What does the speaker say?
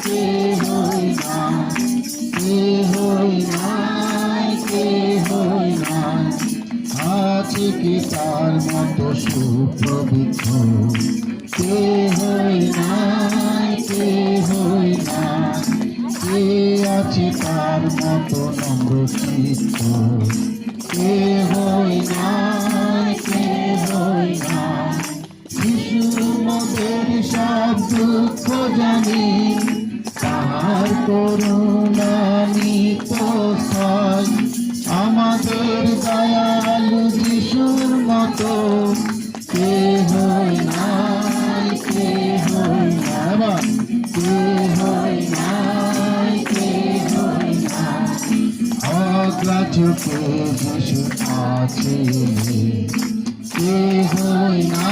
কে হই না, কে হই নাই, কে হই না। আছে কি তার মতো সুপবিত্র, কে হই নাই, কে হই না। কে আছে তার মতো নম্র চিত্ত, কে হই নাই, কে হই না। শিশুর মদের সব দুঃখ জানি, তাহার করুণা নিত সয়। আমাদের দয়ালু যিশুর মতো কে হই নাই, কে হই না, কে হই নাই, কে হই না। অগ্রাহ্য কে যিশু আছে, কে হই না।